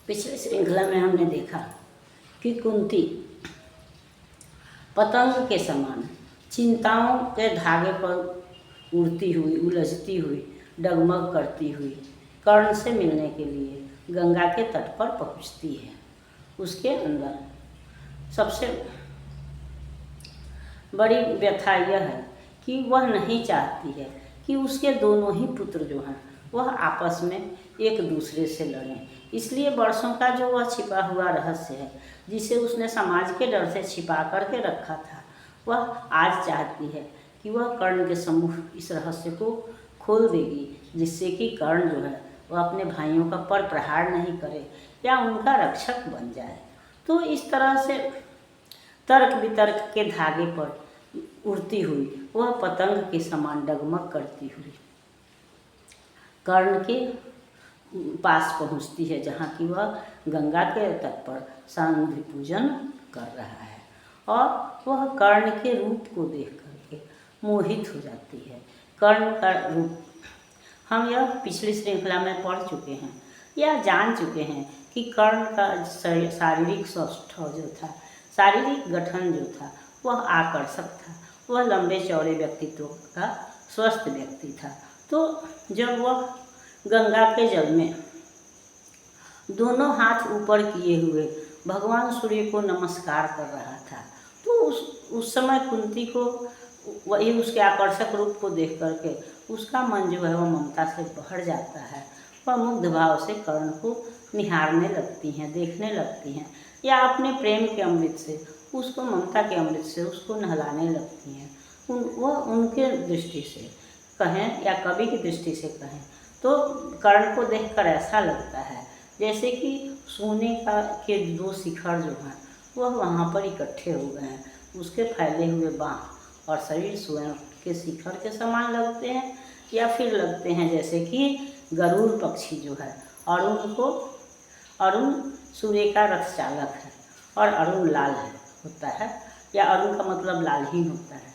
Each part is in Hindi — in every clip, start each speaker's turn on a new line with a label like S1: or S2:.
S1: पिछले श्रृंखला में हमने देखा कि कुंती पतंग के समान चिंताओं के धागे पर उड़ती हुई, उलझती हुई, डगमग करती हुई कर्ण से मिलने के लिए गंगा के तट पर पहुंचती है। उसके अंदर सबसे बड़ी व्यथा यह है कि वह नहीं चाहती है कि उसके दोनों ही पुत्र जो हैं वह आपस में एक दूसरे से लड़ें। इसलिए वर्षों का जो वह छिपा हुआ रहस्य है, जिसे उसने समाज के डर से छिपा करके रखा था, वह आज चाहती है कि वह कर्ण के सम्मुख इस रहस्य को खोल देगी, जिससे कि कर्ण जो है वह अपने भाइयों का पर प्रहार नहीं करे या उनका रक्षक बन जाए। तो इस तरह से तर्क वितर्क के धागे पर उड़ती हुई वह पतंग के समान डगमग करती हुई कर्ण के पास पहुंचती है, जहाँ की वह गंगा के तट पर सांध्य पूजन कर रहा है और वह कर्ण के रूप को देख करके मोहित हो जाती है। कर्ण का रूप हम यह पिछली श्रृंखला में पढ़ चुके हैं या जान चुके हैं कि कर्ण का शारीरिक सौष्ठव जो था, शारीरिक गठन जो था, वह आकर्षक था। वह लंबे चौड़े व्यक्तित्व का स्वस्थ व्यक्ति था। तो जब वह गंगा के जल में दोनों हाथ ऊपर किए हुए भगवान सूर्य को नमस्कार कर रहा था, तो उस समय कुंती को वही उसके आकर्षक रूप को देख करके उसका मन जो है वह ममता से भर जाता है। वह मुग्ध भाव से कर्ण को निहारने लगती हैं, देखने लगती हैं या अपने प्रेम के अमृत से उसको, ममता के अमृत से उसको नहलाने लगती हैं। वह उनके दृष्टि से कहें या कवि की दृष्टि से कहें तो कर्ण को देखकर ऐसा लगता है जैसे कि सोने के दो शिखर जो हैं वह वहाँ पर इकट्ठे हो गए हैं। उसके फैले हुए बाँह और शरीर स्वयं के शिखर के समान लगते हैं, या फिर लगते हैं जैसे कि गरुड़ पक्षी जो है, अरुण सूर्य का रथ चालक है और अरुण लाल होता है, या अरुण का मतलब लाल ही होता है।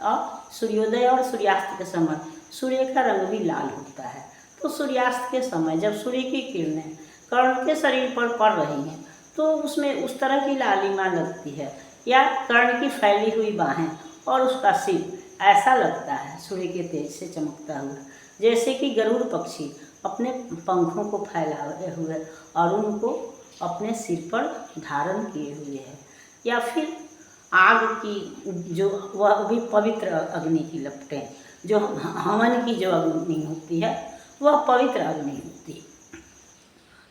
S1: और सूर्योदय और सूर्यास्त के समय सूर्य का रंग भी लाल होता है। तो सूर्यास्त के समय जब सूर्य की किरणें कर्ण के शरीर पर पड़ रही हैं तो उसमें उस तरह की लालिमा लगती है, या कर्ण की फैली हुई बाहें और उसका सिर ऐसा लगता है सूर्य के तेज से चमकता हुआ, जैसे कि गरुड़ पक्षी अपने पंखों को फैलाए हुए अरुण को अपने सिर पर धारण किए हुए है। या फिर आग की जो वह भी पवित्र अग्नि की लपटें, जो हवन की जो अग्नि होती है वह पवित्र अग्नि होती है।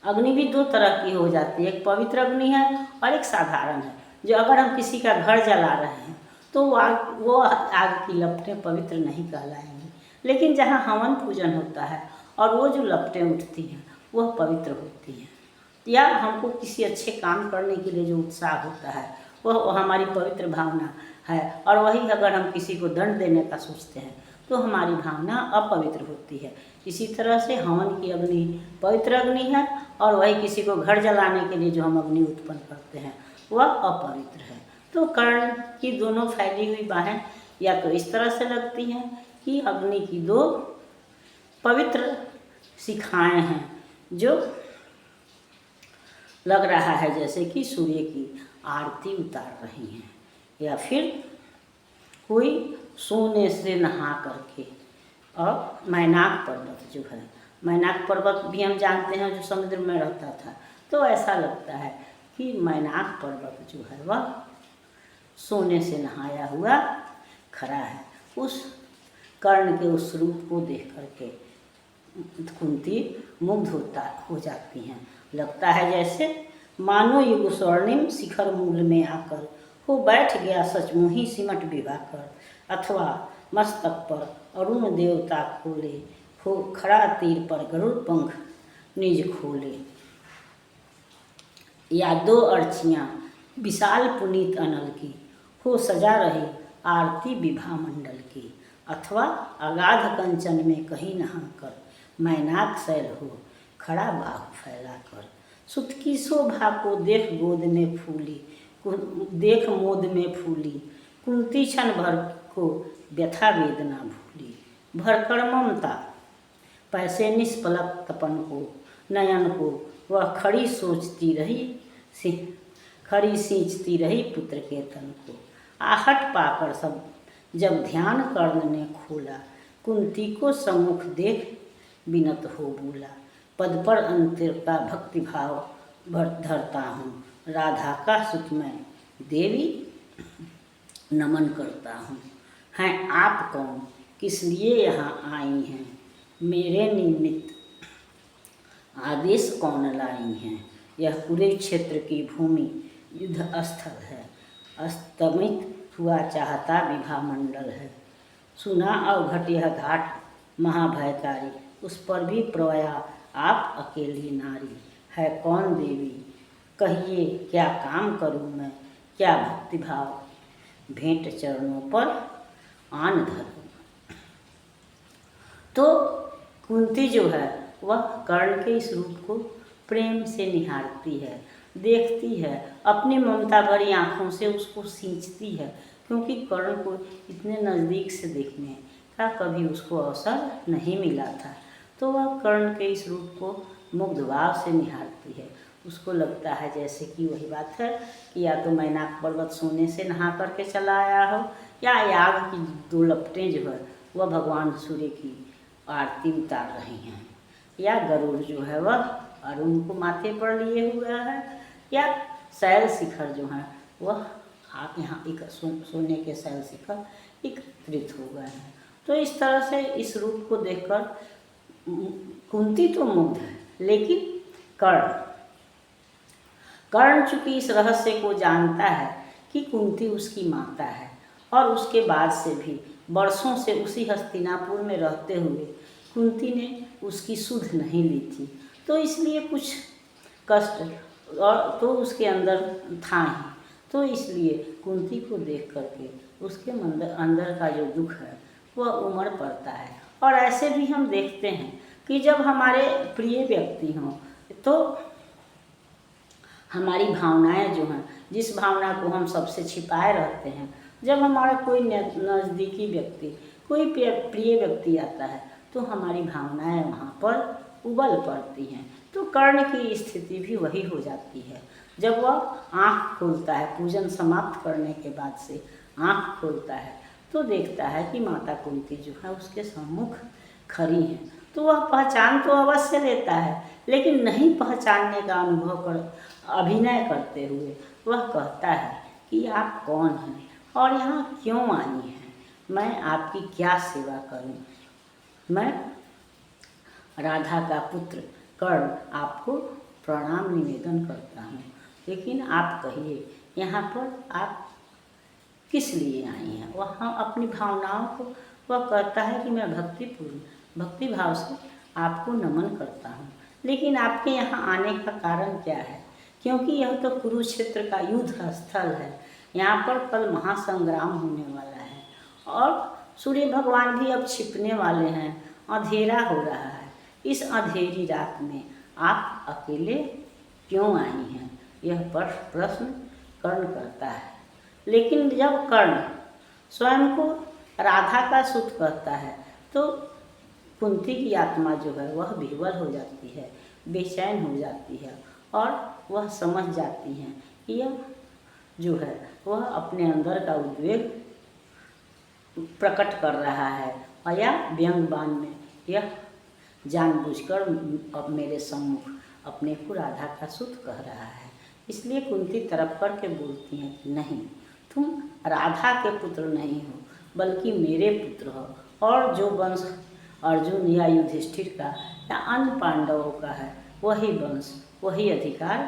S1: अग्नि भी दो तरह की हो जाती है, एक पवित्र अग्नि है और एक साधारण है। जो अगर हम किसी का घर जला रहे हैं तो वो आग की लपटें पवित्र नहीं कहलाएंगी, लेकिन जहाँ हवन पूजन होता है और वो जो लपटें उठती हैं वह पवित्र होती हैं। या हमको किसी अच्छे काम करने के लिए जो उत्साह होता है वह हमारी पवित्र भावना है, और वही अगर हम किसी को दंड देने का सोचते हैं तो हमारी भावना अपवित्र होती है। इसी तरह से हवन की अग्नि पवित्र अग्नि है और वही किसी को घर जलाने के लिए जो हम अग्नि उत्पन्न करते हैं वह अपवित्र है। तो कर्ण की दोनों फैली हुई बाहें या तो इस तरह से लगती हैं कि अग्नि की दो पवित्र शिखाएं हैं, जो लग रहा है जैसे कि सूर्य की आरती उतार रही हैं, या फिर कोई सोने से नहा करके। और मैनाक पर्वत जो है, मैनाक पर्वत भी हम जानते हैं जो समुद्र में रहता था, तो ऐसा लगता है कि मैनाक पर्वत जो है वह सोने से नहाया हुआ खड़ा है। उस कर्ण के उस रूप को देख करके कुंती मुग्ध हो जाती हैं। लगता है जैसे मानो युग स्वर्णिम शिखर मूल में आकर हो बैठ गया सचमुही सिमट विवाह कर, अथवा मस्तक पर अरुण देवता खोले हो खड़ा तीर पर गरुड़ पंख निज खोले। या दो अर्चियाँ विशाल पुनीत अनल की हो सजा रही आरती विभा मंडल की, अथवा अगाध कंचन में कहीं नहा कर मैनाक शैल हो खड़ा बाहु फैला कर। सुत की शोभा को देख गोद में फूली, देख मोद में फूली, कुंती क्षण भर को व्यथा वेदना भूली। भरकर ममता पैसे निष्पलक तपन को नयन को वह खड़ी सोचती रही, खड़ी सींचती रही पुत्र के तन को। आहट पाकर सब जब ध्यान कर्ण ने खोला, कुंती को सम्मुख देख विनत हो बोला। पद पर अंतर का भक्ति भाव धरता हूँ, राधा का सुख मैं देवी नमन करता हूँ। हैं आप कौन, किस लिए यहाँ आई हैं, मेरे निमित्त आदेश कौन लाई हैं। यह पूरे क्षेत्र की भूमि युद्ध स्थल है, अस्तमित हुआ चाहता विभा मंडल है। सुना अवघट यह घाट महाभयकारी, उस पर भी प्रया आप अकेली नारी। है कौन देवी, कहिए क्या काम करूँ मैं, क्या भक्ति भाव भेंट चरणों पर आन धरूँ। तो कुंती जो है वह कर्ण के इस रूप को प्रेम से निहारती है, देखती है, अपनी ममता भरी आँखों से उसको सींचती है, क्योंकि कर्ण को इतने नज़दीक से देखने का कभी उसको अवसर नहीं मिला था। तो वह कर्ण के इस रूप को मुग्ध भाव से निहारती है। उसको लगता है जैसे कि वही बात है कि या तो मैनाक पर्वत सोने से नहा करके चला आया हो, या याग की दो लपटें जो है वह भगवान सूर्य की आरती उतार रही हैं, या गरुड़ जो है वह अरुण को माथे पर लिए हुआ है, या शैल शिखर जो है वह आप यहाँ एक सोने के शैल शिखर एकत्रित हो गए हैं। तो इस तरह से इस रूप को देखकर कुंती तो मुग्ध है, लेकिन कर्ण चूंकि इस रहस्य को जानता है कि कुंती उसकी माता है, और उसके बाद से भी वर्षों से उसी हस्तिनापुर में रहते हुए कुंती ने उसकी सुध नहीं ली थी, तो इसलिए कुछ कष्ट और तो उसके अंदर था ही। तो इसलिए कुंती को देख करके उसके अंदर का जो दुख है वह उमड़ पड़ता है। और ऐसे भी हम देखते हैं कि जब हमारे प्रिय व्यक्ति हों तो हमारी भावनाएं जो हैं, जिस भावना को हम सबसे छिपाए रहते हैं, जब हमारा कोई नज़दीकी व्यक्ति, कोई प्रिय व्यक्ति आता है तो हमारी भावनाएं वहाँ पर उबल पड़ती हैं। तो कर्ण की स्थिति भी वही हो जाती है। जब वह आँख खोलता है, पूजन समाप्त करने के बाद से आँख खोलता है तो देखता है कि माता कुंती जो है उसके सम्मुख खड़ी हैं। तो वह पहचान तो अवश्य लेता है, लेकिन नहीं पहचानने का अनुभव कर अभिनय करते हुए वह कहता है कि आप कौन हैं और यहाँ क्यों आई हैं, मैं आपकी क्या सेवा करूं। मैं राधा का पुत्र कर्ण आपको प्रणाम निवेदन करता हूँ, लेकिन आप कहिए यहाँ पर आप किस लिए आई हैं। वह अपनी भावनाओं को वह कहता है कि मैं भक्ति भाव से आपको नमन करता हूँ, लेकिन आपके यहाँ आने का कारण क्या है, क्योंकि यह तो कुरुक्षेत्र का युद्ध स्थल है। यहाँ पर कल महासंग्राम होने वाला है और सूर्य भगवान भी अब छिपने वाले हैं, अंधेरा हो रहा है। इस अंधेरी रात में आप अकेले क्यों आई हैं, यह प्रश्न कर्ण करता है। लेकिन जब कर्ण स्वयं को राधा का सुत कहता है तो कुंती की आत्मा जो है वह विह्वल हो जाती है, बेचैन हो जाती है, और वह समझ जाती हैं कि यह जो है वह अपने अंदर का उद्वेग प्रकट कर रहा है, और या व्यंग बाण में यह जानबूझकर अब मेरे सम्मुख अपने को राधा का सुत कह रहा है। इसलिए कुंती तरफ करके बोलती हैं कि नहीं, तुम राधा के पुत्र नहीं हो बल्कि मेरे पुत्र हो, और जो वंश अर्जुन या युधिष्ठिर का या अन्य पांडवों का है वही वंश वही अधिकार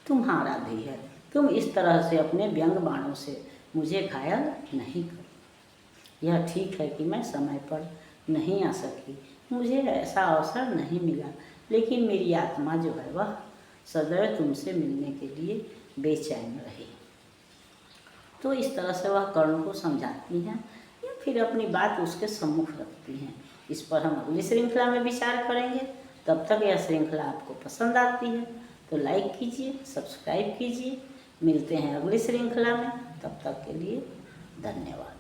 S1: तुम्हारा भी है। तुम इस तरह से अपने व्यंग बाणों से मुझे घायल नहीं करो। यह ठीक है कि मैं समय पर नहीं आ सकी, मुझे ऐसा अवसर नहीं मिला, लेकिन मेरी आत्मा जो है वह सदैव तुमसे मिलने के लिए बेचैन रही। तो इस तरह से वह कर्ण को समझाती हैं या फिर अपनी बात उसके सम्मुख रखती हैं। इस पर हम अगली श्रृंखला में विचार करेंगे। तब तक यह श्रृंखला आपको पसंद आती है तो लाइक कीजिए, सब्सक्राइब कीजिए। मिलते हैं अगली श्रृंखला में, तब तक के लिए धन्यवाद।